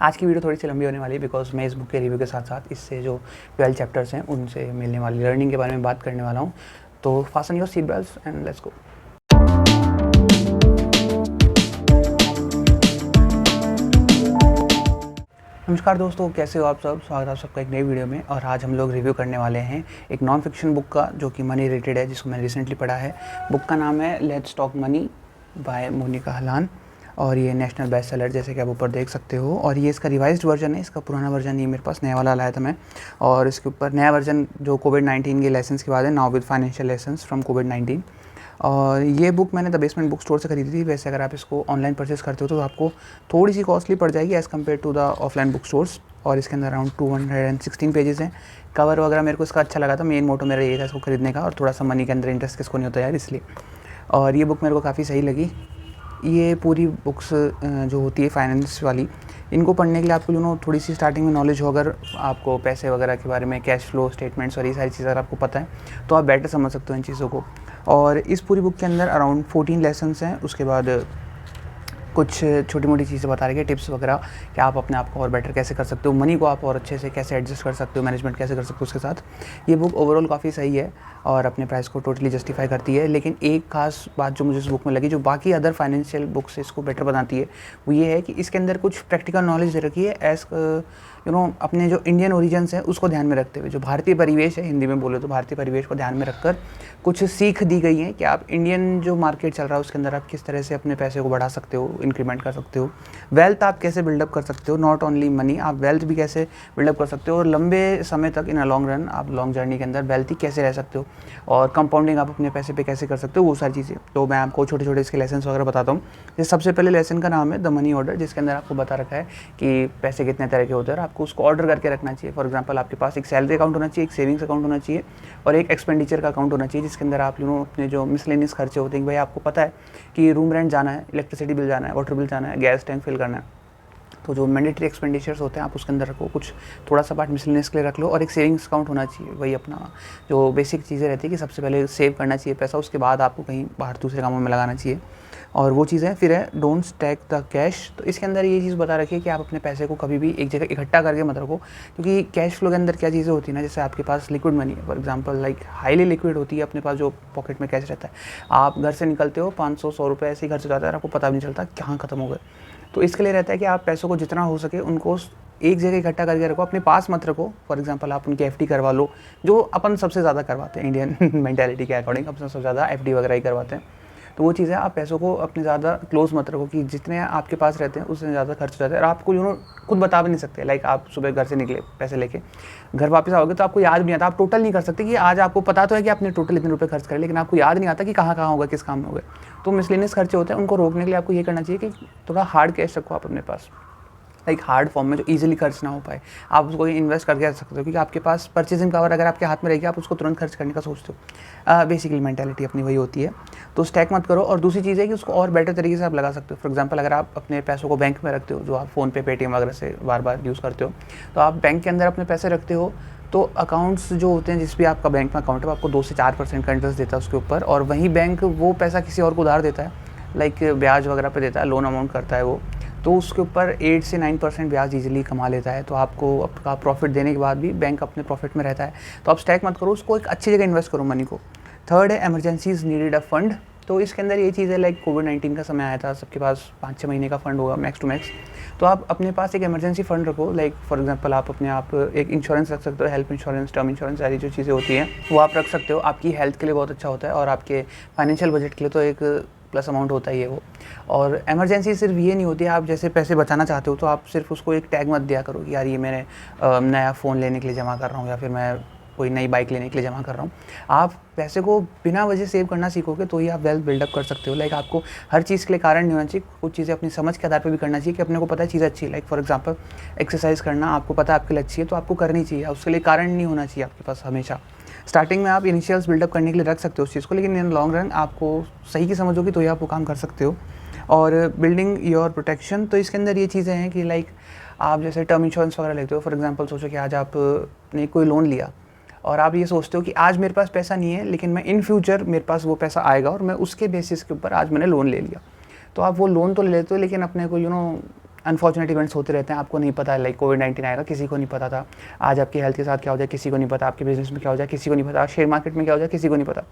आज की वीडियो थोड़ी सी लंबी होने वाली है बिकॉज मैं इस बुक के रिव्यू के साथ साथ इससे जो 12 चैप्टर्स हैं उनसे मिलने वाली लर्निंग के बारे में बात करने वाला हूँ। तो fasten your seat belts and let's go. नमस्कार दोस्तों, कैसे हो आप सब। स्वागत है आप सबका एक नई वीडियो में। और आज हम लोग रिव्यू करने वाले हैं एक नॉन फिक्शन बुक का जो कि मनी रिलेटेड है, जिसको मैंने रिसेंटली पढ़ा है। बुक का नाम है let's talk money by Monika Halan और ये नेशनल बेस्ट सेलर जैसे कि आप ऊपर देख सकते हो। और ये इसका रिवाइज्ड वर्जन है, इसका पुराना वर्जन नहीं मेरे पास, नया वाला लाया था मैं। और इसके ऊपर नया वर्जन जो कोविड-19 के लेसन्स के बाद है, now with financial lessons from कोविड-19। और ये बुक मैंने द बेसमेंट बुक स्टोर से खरीदी थी। वैसे अगर आप इसको ऑनलाइन परचेस करते हो तो आपको थोड़ी सी कॉस्टली पड़ जाएगी as compare to the offline book stores. और इसके अंदर अराउंड 216 पेजेस हैं। कवर वगैरह मेरे को इसका अच्छा लगा था। मेन मोटो मेरा ये था इसको खरीदने का, और थोड़ा सा मनी के अंदर इंटरेस्ट किसको नहीं होता यार, इसलिए। और ये बुक मेरे को काफ़ी सही लगी। ये पूरी बुक्स जो होती है फाइनेंस वाली, इनको पढ़ने के लिए आपको थोड़ी सी स्टार्टिंग में नॉलेज हो। अगर आपको पैसे वगैरह के बारे में, कैश फ्लो स्टेटमेंट्स और ये सारी चीज़ें अगर आपको पता है तो आप बेटर समझ सकते हो इन चीज़ों को। और इस पूरी बुक के अंदर अराउंड 14 लेसन्स हैं। उसके बाद कुछ छोटी मोटी चीज़ें बता रही है, टिप्स वगैरह कि आप अपने आप को और बेटर कैसे कर सकते हो, मनी को आप और अच्छे से कैसे एडजस्ट कर सकते हो, मैनेजमेंट कैसे कर सकते हो उसके साथ। ये बुक ओवरऑल काफ़ी सही है और अपने प्राइस को टोटली जस्टिफाई करती है। लेकिन एक खास बात जो मुझे इस बुक में लगी, जो बाकी अदर फाइनेंशियल बुक से इसको बेटर बनाती है, वो ये है कि इसके अंदर कुछ प्रैक्टिकल नॉलेज दे रखी है एज अपने जो इंडियन ओरिजिन्स हैं उसको ध्यान में रखते हुए। जो भारतीय परिवेश है, हिंदी में बोले तो भारतीय परिवेश को ध्यान में रखकर कुछ सीख दी गई है कि आप इंडियन जो मार्केट चल रहा है उसके अंदर आप किस तरह से अपने पैसे को बढ़ा सकते हो, इंक्रीमेंट कर सकते हो, वेल्थ आप कैसे बिल्डअप कर सकते हो, नॉट ओनली मनी, आप वेल्थ भी कैसे बिल्डअप कर सकते हो, और लंबे समय तक इन अ लॉन्ग रन आप लॉन्ग जर्नी के अंदर वेल्थी कैसे रह सकते हो, और कंपाउंडिंग आप अपने पैसे पे कैसे कर सकते हो, वो सारी चीज़ें। तो मैं आपको छोटे छोटे इसके लेसन वगैरह बताता हूँ। जैसे सबसे पहले लेसन का नाम है द मनी ऑर्डर, जिसके अंदर आपको बता रखा है कि पैसे कितने तरह के होते हैं और आपको उसको ऑर्डर करके रखना चाहिए। फॉर एग्जाम्पल, आपके पास एक सैलरी अकाउंट होना चाहिए, एक सेविंग्स अकाउंट होना चाहिए और एक एक्सपेंडिचर का अकाउंट होना चाहिए, जिसके अंदर आप अपने जो मिसलेनियस खर्चे होते हैं, भाई आपको पता है कि रूम रेंट जाना है, इलेक्ट्रिसिटी बिल जाना है, वाटर बिल जाना है, गैस टैंक फिल करना है, तो जो मैंडेटरी एक्सपेंडिचर्स होते हैं आप उसके अंदर रखो, कुछ थोड़ा सा पार्ट मिसलेनियस के लिए रख लो। और एक सेविंग्स अकाउंट होना चाहिए, वही अपना जो बेसिक चीज़ें रहती है कि सबसे पहले सेव करना चाहिए पैसा, उसके बाद आपको कहीं बाहर दूसरे कामों में लगाना चाहिए, और वो चीज़ें। फिर है डोंट स्टैक द कैश। तो इसके अंदर ये चीज़ बता रखी है कि आप अपने पैसे को कभी भी एक जगह इकट्ठा करके मत रखो, क्योंकि कैश फ्लो के अंदर क्या चीज़ें होती है ना, जैसे आपके पास लिक्विड मनी है, for example like highly liquid होती है अपने पास जो पॉकेट में कैश रहता है। आप घर से निकलते हो, 500-100 रुपये ऐसे ही घर से जाता है और आपको पता भी नहीं चलता कहाँ ख़त्म हो गए। तो इसके लिए रहता है कि आप पैसों को जितना हो सके उनको एक जगह इकट्ठा करके रखो, अपने पास मत रखो। फॉर एग्जांपल, आप उनकी एफडी करवा लो, जो अपन सबसे ज़्यादा करवाते हैं इंडियन मेंटालिटी के अकॉर्डिंग, अपन सबसे ज़्यादा एफडी वगैरह ही करवाते हैं। तो वो चीज़ है, आप पैसों को अपने ज़्यादा क्लोज मत रखो कि जितने आपके पास रहते हैं उससे ज़्यादा खर्च हो जाता है और आपको खुद बता भी नहीं सकते। लाइक आप सुबह घर से निकले पैसे लेके, घर वापस आओगे तो आपको याद नहीं आता, आप टोटल नहीं कर सकते कि आज आपको पता तो है कि आपने टोटल इतने रुपए खर्च करे, लेकिन आपको याद नहीं आता कि कहाँ कहाँ होगा, किस काम में होगा। तो मिसलेनियस खर्चे होते हैं, उनको रोकने के लिए आपको ये करना चाहिए कि थोड़ा हार्ड कैश रखो आप अपने पास, लाइक हार्ड फॉर्म में जो इजीली खर्च ना हो पाए। आप उसको इन्वेस्ट करके रख सकते हो, क्योंकि आपके पास परचेजिंग पावर अगर आपके हाथ में रहेगी आप उसको तुरंत खर्च करने का सोचते हो। बेसिकली मेंटालिटी अपनी वही होती है। तो स्टैक मत करो। और दूसरी चीज़ है कि उसको और बेटर तरीके से आप लगा सकते हो। फॉर एग्जांपल, अगर आप अपने पैसों को बैंक में रखते हो, जो आप फ़ोन पे, पेटीएम वगैरह से बार बार यूज़ करते हो, तो आप बैंक के अंदर अपने पैसे रखते हो, तो अकाउंट्स जो होते हैं, जिस भी आपका बैंक में अकाउंट है, आपको 2 से 4% का इंटरेस्ट देता है उसके ऊपर, और वहीं बैंक वो पैसा किसी और को उधार देता है, लाइक ब्याज वगैरह पे देता है, लोन अमाउंट करता है वो, तो उसके ऊपर 8 से 9% ब्याज इजीली कमा लेता है। तो आपको आपका प्रॉफिट देने के बाद भी बैंक अपने प्रॉफिट में रहता है। तो आप स्टैक मत करो, उसको एक अच्छी जगह इन्वेस्ट करो मनी को। थर्ड है एमरजेंसीज नीडेड अ फंड। तो इसके अंदर ये चीज़ है, लाइक कोविड-19 का समय आया था, सबके पास 5-6 महीने का फंड होगा मैक्स टू मैक्स। तो आप अपने पास एक इमरजेंसी फंड रखो। लाइक फॉर एग्जांपल, आप अपने आप एक इंश्योरेंस रख सकते हो, हेल्थ इंश्योरेंस, टर्म इंश्योरेंस, सारी जो चीज़ें होती हैं वो आप रख सकते हो। आपकी हेल्थ के लिए बहुत अच्छा होता है और आपके फाइनेंशियल बजट के लिए तो एक प्लस अमाउंट होता ही है वो। और इमरजेंसी सिर्फ ये नहीं होती है, आप जैसे पैसे बचाना चाहते हो तो आप सिर्फ उसको एक टैग मत दिया करो कि यार ये मैंने नया फ़ोन लेने के लिए जमा कर रहा हूँ या फिर मैं कोई नई बाइक लेने के लिए जमा कर रहा हूँ। आप पैसे को बिना वजह सेव करना सीखोगे तो ही आप वेल्थ बिल्डअप कर सकते हो। लाइक आपको हर चीज़ के लिए कारण नहीं होना चाहिए, कुछ चीज़ें अपनी समझ के आधार पर भी करना चाहिए कि अपने को पता है चीज़ अच्छी है। लाइक फॉर एग्जांपल, एक्सरसाइज करना आपको पता है आपके लिए अच्छी है तो आपको करनी चाहिए, उसके लिए कारण नहीं होना चाहिए आपके पास हमेशा। स्टार्टिंग में आप इनिशियल्स बिल्डअप करने के लिए रख सकते हो उस चीज़ को, लेकिन इन लॉन्ग रन आपको सही की समझ होगी तो ही आप वो काम कर सकते हो। और बिल्डिंग योर प्रोटेक्शन, तो इसके अंदर ये चीज़ें हैं कि लाइक आप जैसे टर्म इंश्योरेंस वगैरह लेते हो। फॉर एग्जांपल, सोचो कि आज आपने कोई लोन लिया और आप ये सोचते हो कि आज मेरे पास पैसा नहीं है, लेकिन मैं इन फ्यूचर मेरे पास वो पैसा आएगा और मैं उसके बेसिस के ऊपर आज मैंने लोन ले लिया। तो आप वो लोन तो ले लेते हो, लेकिन अपने को अनफॉर्चुनेट इवेंट्स होते रहते हैं, आपको नहीं पता है, लाइक कोविड-19 आएगा, किसी को नहीं पता था। आज आपकी हेल्थ के साथ क्या हो जाए किसी को नहीं पता, आपके बिजनेस में क्या हो जाए किसी को नहीं पता, शेयर मार्केट में क्या हो जाए किसी को नहीं पता।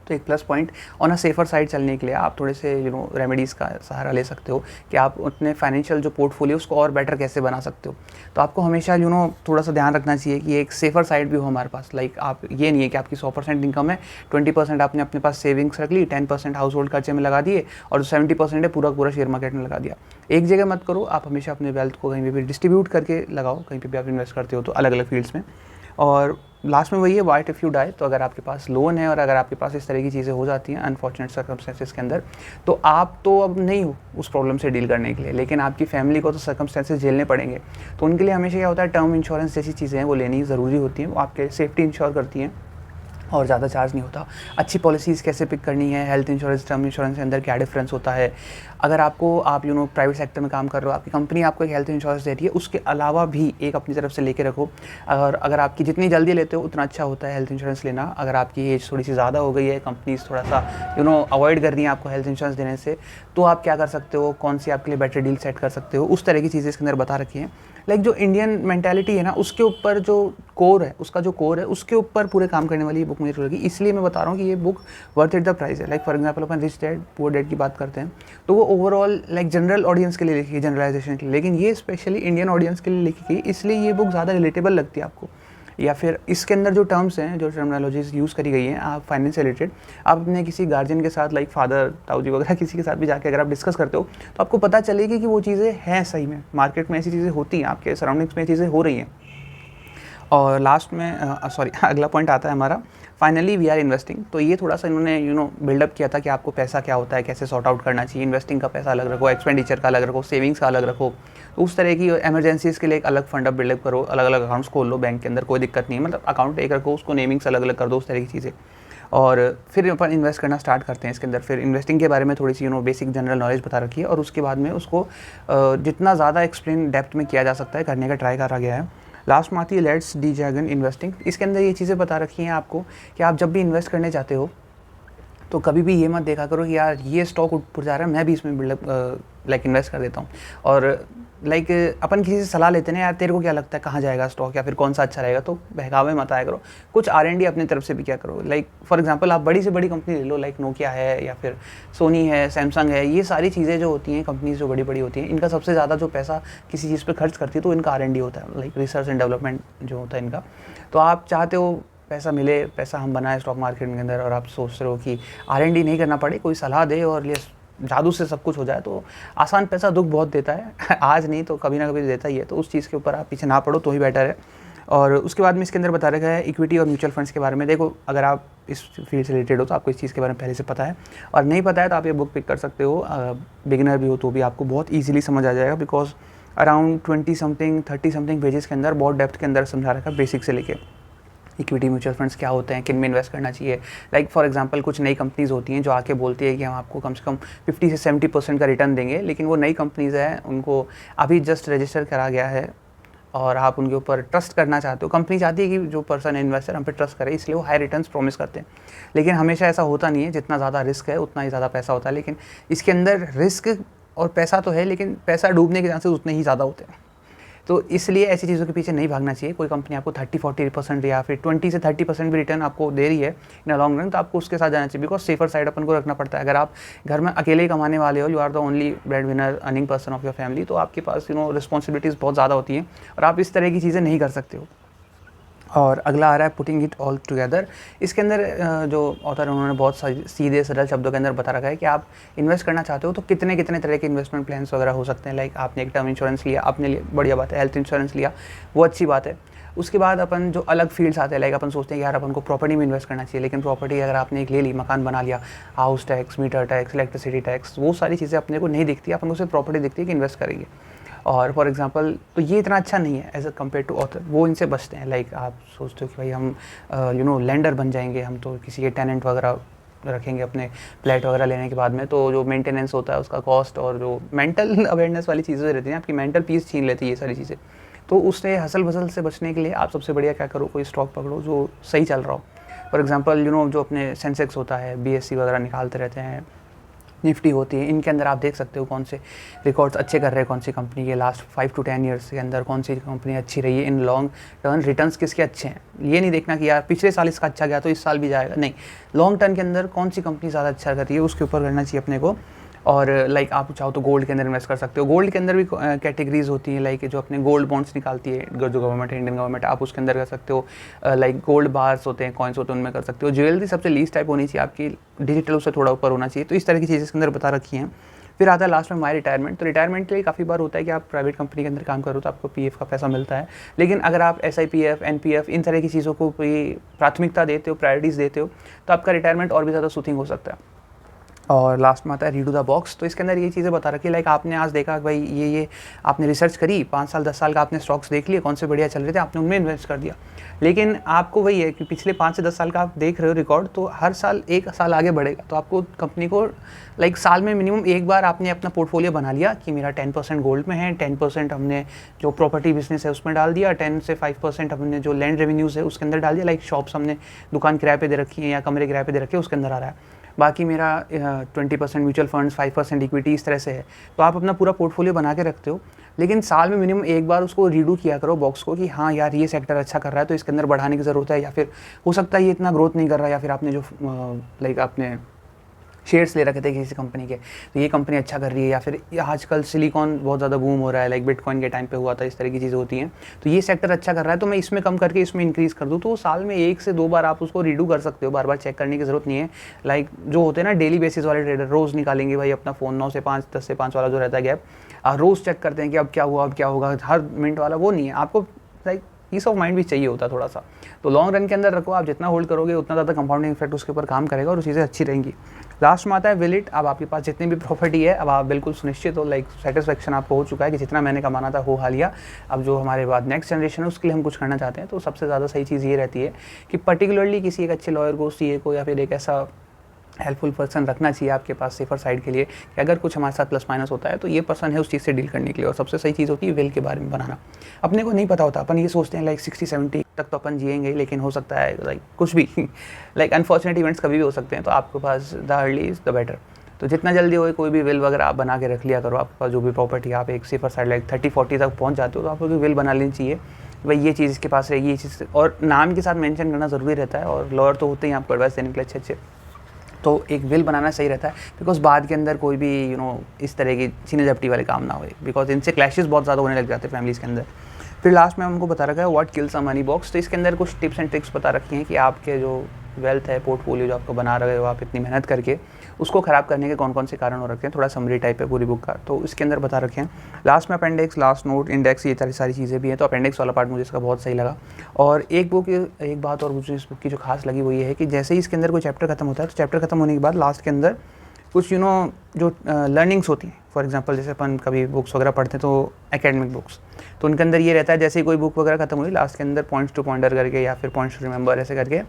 तो एक plus point on a safer side चलने के लिए आप थोड़े से रेमेडीज़ का सहारा ले सकते हो कि आप अपने फाइनेंशियल जो पोर्टफोलियो उसको और बेटर कैसे बना सकते हो। तो आपको हमेशा थोड़ा सा ध्यान रखना चाहिए कि एक सेफर साइड भी हो हमारे पास। लाइक आप ये नहीं है कि आपकी 100% इनकम है, 20% आपने अपने पास सेविंग्स रख ली, 10% हाउस होल्ड खर्चे में लगा दिए और जो 70% है पूरा शेयर मार्केट में लगा दिया। एक जगह मत करो, आप हमेशा अपने वेल्थ को कहीं पर भी डिस्ट्रीब्यूट करके लगाओ, कहीं पर भी आप इन्वेस्ट करते हो तो अलग अलग फील्ड्स में। और लास्ट में वही है, वाइट इफ़ यू डाई। तो अगर आपके पास लोन है और अगर आपके पास इस तरह की चीज़ें हो जाती हैं अनफॉर्चुनेट सर्कमस्टेंसेस के अंदर, तो आप तो अब नहीं हो उस प्रॉब्लम से डील करने के लिए, लेकिन आपकी फैमिली को तो सर्कमस्टेंसेस झेलने पड़ेंगे। तो उनके लिए हमेशा क्या होता है, टर्म इंश्योरेंस जैसी चीज़ें हैं वो लेनी ज़रूरी होती हैं, वो आपके सेफ्टी इंश्योर करती हैं और ज़्यादा चार्ज नहीं होता। अच्छी पॉलिसीज़ कैसे पिक करनी है, हेल्थ इंश्योरेंस टर्म इंश्योरेंस के अंदर क्या डिफरेंस होता है। अगर आप प्राइवेट सेक्टर में काम कर रहे हो, आपकी कंपनी आपको एक हेल्थ इंश्योरेंस दे रही है, उसके अलावा भी एक अपनी तरफ से लेके रखो। और अगर आपकी जितनी जल्दी लेते हो उतना अच्छा होता है हेल्थ इंश्योरेंस लेना। अगर आपकी एज थोड़ी सी ज़्यादा हो गई है, कंपनीज थोड़ा सा अवॉइड कर रही हैं आपको हेल्थ इंश्योरेंस देने से, तो आप क्या कर सकते हो, कौन सी आपके लिए बेटर डील सेट कर सकते हो, उस तरह की चीज़ें इसके अंदर बता रखी हैं। लाइक जो इंडियन मेंटालिटी है ना, उसके ऊपर जो कोर है, उसका जो कोर है उसके ऊपर पूरे काम करने वाली ये बुक मुझे लगी। इसलिए मैं बता रहा हूँ कि ये book worth it the price है। लाइक फॉर एग्जांपल अपन रिच डैड पुअर डैड की बात करते हैं तो वो ओवरऑल लाइक जनरल ऑडियंस के लिए लिखी है, जनरलाइजेशन के लिए, लेकिन ये स्पेशली इंडियन ऑडियंस के लिए लिखी गई, इसलिए ये बुक ज़्यादा रिलेटेबल लगती है आपको। या फिर इसके अंदर जो टर्म्स हैं, जो टर्मिनोलॉजीज यूज़ करी गई हैं आप फाइनेंस से रिलेटेड, आप अपने किसी गार्जियन के साथ लाइक फादर ताऊ जी वगैरह किसी के साथ भी जाके अगर आप डिस्कस करते हो तो आपको पता चलेगी कि वो चीज़ें हैं सही में, मार्केट में ऐसी चीज़ें होती हैं, आपके सराउंडिंग्स में चीज़ें हो रही हैं। और लास्ट में अगला पॉइंट आता है हमारा, फाइनली वी आर इन्वेस्टिंग। तो ये थोड़ा सा इन्होंने बिल्डअप किया था कि आपको पैसा क्या होता है, कैसे सॉर्ट आउट करना चाहिए, इन्वेस्टिंग का पैसा अलग रखो, एक्सपेंडिचर का अलग रखो, सेविंग्स का अलग रखो। तो उस तरह की एमरजेंसीज़ के लिए एक अलग फंड बिल्डअप करो, अलग अलग अकाउंट्स खोल लो बैंक के अंदर, कोई दिक्कत नहीं है, मतलब अकाउंट एक रखो, उसको नेमिंग्स अलग अलग कर दो, उस तरह की चीज़ें। और फिर अपन इन्वेस्ट करना स्टार्ट करते हैं इसके अंदर। फिर इन्वेस्टिंग के बारे में थोड़ी सी बेसिक जनरल नॉलेज बता रखी है और उसके बाद में उसको जितना ज़्यादा एक्सप्लेन डेप्थ में किया जा सकता है करने का ट्राई करा गया है। लास्ट में आती है लेट्स डी जैगन इन्वेस्टिंग। इसके अंदर ये चीज़ें बता रखी हैं आपको कि आप जब भी इन्वेस्ट करने जाते हो तो कभी भी ये मत देखा करो कि यार ये स्टॉक ऊपर जा रहा है मैं भी इसमें बिल्डअप इन्वेस्ट कर देता हूँ। और अपन किसी से सलाह लेते हैं यार तेरे को क्या लगता है कहाँ जाएगा स्टॉक या फिर कौन सा अच्छा रहेगा, तो बहकावे मत आया करो, कुछ R&D अपनी तरफ से भी क्या करो। लाइक फॉर एग्जांपल आप बड़ी से बड़ी कंपनी ले लो, लाइक नोकिया है या फिर सोनी है, सैमसंग है, ये सारी चीज़ें जो होती हैं कंपनीज जो बड़ी बड़ी होती हैं, इनका सबसे ज़्यादा जो पैसा किसी चीज़ पर खर्च करती है तो इनका R&D होता है, लाइक रिसर्च एंड डेवलपमेंट जो होता है इनका। तो आप चाहते हो पैसा मिले, पैसा हम बनाए स्टॉक मार्केट के अंदर, और आप सोच रहे हो कि R&D नहीं करना पड़े, कोई सलाह दे और ये जादू से सब कुछ हो जाए, तो आसान पैसा दुख बहुत देता है आज नहीं तो कभी ना कभी देता ही है। तो उस चीज़ के ऊपर आप पीछे ना पड़ो तो ही बेटर है। और उसके बाद में इसके अंदर बता रखा है इक्विटी और म्यूचुअल फंड्स के बारे में। देखो अगर आप इस फील्ड से रिलेटेड हो तो आपको इस चीज़ के बारे में पहले से पता है, और नहीं पता है तो आप ये बुक पिक कर सकते हो। बिगिनर भी हो तो भी आपको बहुत ईजिली समझ आ जाएगा, because around 20 something 30 something pages के अंदर बहुत डेप्थ के अंदर समझा रखा है, बेसिक से लेके इक्विटी म्यूचुअल फंड्स क्या होते हैं, किन में इन्वेस्ट करना चाहिए। लाइक फॉर एग्जांपल कुछ नई कंपनीज़ होती हैं जो आके बोलती है कि हम आपको कम से कम 50 से 70% का रिटर्न देंगे, लेकिन वो नई कंपनीज़ हैं, उनको अभी जस्ट रजिस्टर करा गया है और आप उनके ऊपर ट्रस्ट करना चाहते हो। कंपनी चाहती है कि जो पर्सन इन्वेस्टर हम पे ट्रस्ट करे, इसलिए वो हाई रिटर्न्स प्रॉमिस करते हैं, लेकिन हमेशा ऐसा होता नहीं है। जितना ज़्यादा रिस्क है उतना ही ज़्यादा पैसा होता है, लेकिन इसके अंदर रिस्क और पैसा तो है, लेकिन पैसा डूबने के चांसेस उतने ही ज़्यादा होते हैं। तो इसलिए ऐसी चीज़ों के पीछे नहीं भागना चाहिए। कोई कंपनी आपको 30-40% या फिर 20 से 30% भी रिटर्न आपको दे रही है इन अ लॉन्ग रन, तो आपको उसके साथ जाना चाहिए, बिकॉज सेफर साइड अपन को रखना पड़ता है। अगर आप घर में अकेले ही कमाने वाले हो, you are the only bread winner earning person of your family, तो आपके पास रिस्पॉन्सिबिलिटीज़ बहुत ज़्यादा होती हैं और आप इस तरह की चीज़ें नहीं कर सकते हो। और अगला आ रहा है पुटिंग इट ऑल टुगेदर। इसके अंदर जो ऑथर है उन्होंने बहुत सीधे सरल शब्दों के अंदर बता रखा है कि आप इन्वेस्ट करना चाहते हो तो कितने कितने तरह के इन्वेस्टमेंट प्लान्स वगैरह हो सकते हैं। लाइक आपने एक टर्म इंश्योरेंस लिया, आपने लिया, बढ़िया बात है। हेल्थ इंश्योरेंस लिया, वो अच्छी बात है। उसके बाद अपन जो अलग फील्ड्स आते हैं, लाइक अपन सोचते हैं कि यार अपन को प्रॉपर्टी में इन्वेस्ट करना चाहिए, लेकिन प्रॉपर्टी अगर आपने एक ले ली, मकान बना लिया, house tax, meter tax, electricity tax, वो सारी चीज़ें अपने को नहीं दिखती, अपन को सिर्फ प्रॉपर्टी दिखती है कि इन्वेस्ट करेंगे। और फॉर एग्जांपल तो ये इतना अच्छा नहीं है as a compare to author, वो इनसे बचते हैं। लाइक आप सोचते हो कि भाई हम लैंडर बन जाएंगे, हम तो किसी के टेनेंट वगैरह रखेंगे अपने फ्लैट वगैरह लेने के बाद में, तो जो मेंटेनेंस होता है उसका कॉस्ट और जो मेंटल अवेयरनेस वाली चीज़ें रहती हैं, आपकी मेंटल पीस छीन लेती है ये सारी चीज़ें। तो उससे हसल भसल से बचने के लिए आप सबसे बढ़िया क्या करो, कोई स्टॉक पकड़ो जो सही चल रहा हो। फॉर एग्जांपल जो अपने सेंसेक्स होता है, BSE वगैरह निकालते रहते हैं, निफ्टी होती है, इनके अंदर आप देख सकते हो कौन से रिकॉर्ड्स अच्छे कर रहे हैं, कौन सी कंपनी के लास्ट 5 to 10 ईयर्स के अंदर कौन सी कंपनी अच्छी रही है, इन लॉन्ग टर्म रिटर्न्स किसके अच्छे हैं। ये नहीं देखना कि यार पिछले साल इसका अच्छा गया तो इस साल भी जाएगा, नहीं, लॉन्ग टर्म के अंदर कौन सी कंपनी ज़्यादा अच्छा कर रही है उसके ऊपर करना चाहिए अपने को। और लाइक आप चाहो तो गोल्ड के अंदर इन्वेस्ट कर सकते हो। गोल्ड के अंदर भी कैटेगरीज होती हैं, लाइक जो अपने गोल्ड बॉन्ड्स निकालती है जो गवर्नमेंट है, इंडियन गवर्नमेंट, आप उसके अंदर कर सकते हो। लाइक गोल्ड बार्स होते हैं, कॉइन्स होते हैं, उनमें कर सकते हो। ज्वेलरी सबसे लीस्ट टाइप होनी चाहिए आपकी, डिजिटल उससे थोड़ा ऊपर होना चाहिए। तो इस तरह की चीज़ें इसके अंदर बता रखी हैं। फिर आता है लास्ट में माई रिटायरमेंट। तो रिटायरमेंट के लिए काफ़ी बार होता है कि आप प्राइवेट कंपनी के अंदर काम करो तो आपको पीएफ का पैसा मिलता है, लेकिन अगर आप एसआईपीएफ, एनपीएफ, इन तरह की चीज़ों को प्राथमिकता देते हो, प्रायोरिटीज़ देते हो, तो आपका रिटायरमेंट और भी ज़्यादा सूथिंग हो सकता है। और लास्ट में आता है रीड टू द बॉक्स। तो इसके अंदर ये चीज़ें बता रखी है, लाइक आपने आज देखा भाई ये आपने रिसर्च करी, 5 साल 10 साल का आपने स्टॉक्स देख लिए कौन से बढ़िया चल रहे थे, आपने उनमें इन्वेस्ट कर दिया। लेकिन आपको वही है कि पिछले 5 से 10 साल का आप देख रहे हो रिकॉर्ड, तो हर साल 1 साल आगे बढ़ेगा। तो आपको कंपनी को लाइक साल में मिनिमम एक बार आपने अपना पोर्टफोलियो बना लिया कि मेरा 10% गोल्ड में है, 10% हमने जो प्रॉपर्टी बिजनेस है उसमें डाल दिया, 10 से 5% हमने जो लैंड रेवेन्यूज़ है उसके अंदर डाल दिया, लाइक शॉप्स हमने दुकान किराए पे दे रखी है या कमरे किराए पे दे रखे हैं उसके अंदर आ रहा है। बाकी मेरा 20% म्यूचुअल फंड्स, 5% इक्विटी, इस तरह से है। तो आप अपना पूरा पोर्टफोलियो बना के रखते हो, लेकिन साल में मिनिमम एक बार उसको रीडू किया करो बॉक्स को कि हाँ यार ये सेक्टर अच्छा कर रहा है तो इसके अंदर बढ़ाने की ज़रूरत है, या फिर हो सकता है ये इतना ग्रोथ नहीं कर रहा, या फिर आपने जो लाइक आपने शेयर्स ले रखे थे किसी कंपनी के तो ये कंपनी अच्छा कर रही है, या फिर आजकल सिलिकॉन बहुत ज़्यादा बूम हो रहा है, लाइक बिटकॉइन के टाइम पे हुआ था, इस तरह की चीज़ें होती हैं। तो ये सेक्टर अच्छा कर रहा है तो मैं इसमें कम करके इसमें इंक्रीज़ कर दूँ। तो साल में 1 से 2 बार आप उसको रीडू कर सकते हो, बार बार चेक करने की ज़रूरत नहीं है। लाइक जो होते हैं ना डेली बेसिस वाले ट्रेडर, रोज़ निकालेंगे भाई अपना फ़ोन 9 से 5, 10 से 5 वाला जो रहता है गैप, रोज़ चेक करते हैं कि अब क्या हुआ, अब क्या होगा, हर मिनट वाला वो नहीं है। आपको लाइक पीस ऑफ माइंड भी चाहिए होता है थोड़ा सा। तो लॉन्ग रन के अंदर रखो, आप जितना होल्ड करोगे उतना ज़्यादा कंपाउंडिंग इफेक्ट उसके ऊपर काम करेगा और चीज़ें अच्छी रहेंगी। लास्ट में आता है विल इट। अब आपके पास जितनी भी प्रॉपर्टी है अब आप बिल्कुल सुनिश्चित हो, लाइक सेटिस्फेक्शन आपको हो चुका है कि जितना मैंने कमाना था हो हाल लिया। अब जो हमारे बाद नेक्स्ट जनरेशन है उसके लिए हम कुछ करना चाहते हैं, तो सबसे ज़्यादा सही चीज़ ये रहती है कि पर्टिकुलरली किसी एक अच्छे लॉयर को, सीए को, या फिर एक ऐसा हेल्पफुल पर्सन रखना चाहिए आपके पास सेफर साइड के लिए कि अगर कुछ हमारे साथ प्लस माइनस होता है तो ये पर्सन है उस चीज़ से डील करने के लिए। और सबसे सही चीज़ होती है विल के बारे में बनाना। अपने को नहीं पता होता, अपन ये सोचते हैं लाइक 60-70 तक तो अपन जिएंगे, लेकिन हो सकता है लाइक कुछ भी लाइक अनफॉर्चुनेट इवेंट्स कभी भी हो सकते हैं। तो आपके पास the early is the better. तो जितना जल्दी हो कोई भी विल वगैरह आप बना के रख लिया करो। आपके पास जो भी प्रॉपर्टी आप एक सेफर साइड लाइक 30-40 तक पहुँच जाते हो तो आपको विल बना लेनी चाहिए, भाई ये चीज़ इसके पास रहेगी, ये चीज़, और नाम के साथ मेंशन करना ज़रूरी रहता है। और लॉयर तो होते ही आपको एडवाइस देने के लिए अच्छे, तो एक विल बनाना सही रहता है, बिकॉज बाद के अंदर कोई भी इस तरह की छीने झपटी वाले काम ना हो, बिकॉज इनसे क्लैशेस बहुत ज़्यादा होने लग जाते हैं फैमिलीज़ के अंदर। फिर लास्ट में हमको बता रखा है what kills a money box. तो इसके अंदर कुछ टिप्स एंड ट्रिक्स बता रखी हैं कि आपके जो वेल्थ है, पोर्टफोलियो जो आपको बना रहे हो आप इतनी मेहनत करके, उसको ख़राब करने के कौन कौन से कारण हो रखे हैं। थोड़ा समरी टाइप है पूरी बुक का, तो इसके अंदर बता रखे हैं। लास्ट में अपेंडिक्स, लास्ट नोट, इंडेक्स, ये सारी चीज़ें भी हैं। तो अपेंडिक्स वाला पार्ट मुझे इसका बहुत सही लगा। और एक बात और मुझे इस बुक की जो खास लगी वो ये है कि जैसे ही इसके अंदर कोई चैप्टर खत्म होता है तो चैप्टर खत्म होने के बाद लास्ट के अंदर कुछ जो लर्निंग्स होती हैं, फॉर एग्जांपल जैसे अपन कभी बुक्स वगैरह पढ़ते हैं तो एकेडमिक बुक्स, तो उनके अंदर ये रहता है जैसे ही कोई बुक वगैरह खत्म हुई लास्ट के अंदर पॉइंट्स टू पॉइंटर करके या फिर पॉइंट्स टू रिमेंबर ऐसे करके,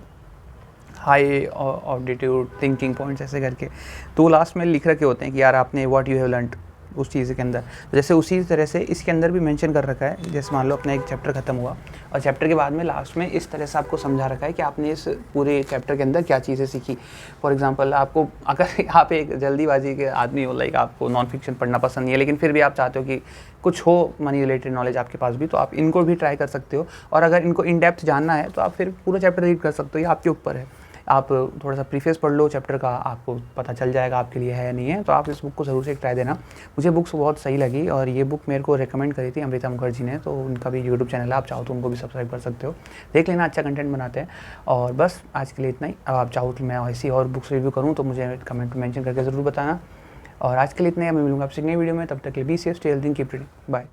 हाई ऑडिट्यूड थिंकिंग पॉइंट्स ऐसे करके, तो लास्ट में लिख रखे होते हैं कि यार आपने व्हाट यू हैव लर्नड उस चीज़ के अंदर। तो जैसे उसी तरह से इसके अंदर भी मेंशन कर रखा है, जैसे मान लो अपना एक चैप्टर खत्म हुआ और चैप्टर के बाद में लास्ट में इस तरह से आपको समझा रखा है कि आपने इस पूरे चैप्टर के अंदर क्या चीज़ें सीखी। फॉर एग्जांपल आपको, अगर आप एक जल्दीबाजी के आदमी हो, लाइक आपको नॉन फिक्शन पढ़ना पसंद नहीं है, लेकिन फिर भी आप चाहते हो कि कुछ हो मनी रिलेटेड नॉलेज आपके पास भी, तो आप इनको भी ट्राई कर सकते हो। और अगर इनको इन डेप्थ जानना है तो आप फिर पूरा चैप्टर रीड कर सकते हो, ये आपके ऊपर है। आप थोड़ा सा प्रीफेस पढ़ लो चैप्टर का, आपको पता चल जाएगा आपके लिए है या नहीं है। तो आप इस बुक को ज़रूर से एक ट्राई देना। मुझे बुक्स बहुत सही लगी और ये बुक मेरे को रेकमेंड करी थी अमृता मुखर्जी ने, तो उनका भी यूट्यूब चैनल है, आप चाहो तो उनको भी सब्सक्राइब कर सकते हो, देख लेना, अच्छा कंटेंट बनाते हैं। और बस आज के लिए इतना ही। अब आप चाहो तो मैं ऐसी और बुक्स रिव्यू करूँ तो मुझे कमेंट में मेंशन करके ज़रूर बताना। और आज के लिए इतना ही, मैं मिलूंगा आपसे नई वीडियो में, तब तक के लिए be safe, stay healthy, keep reading, bye.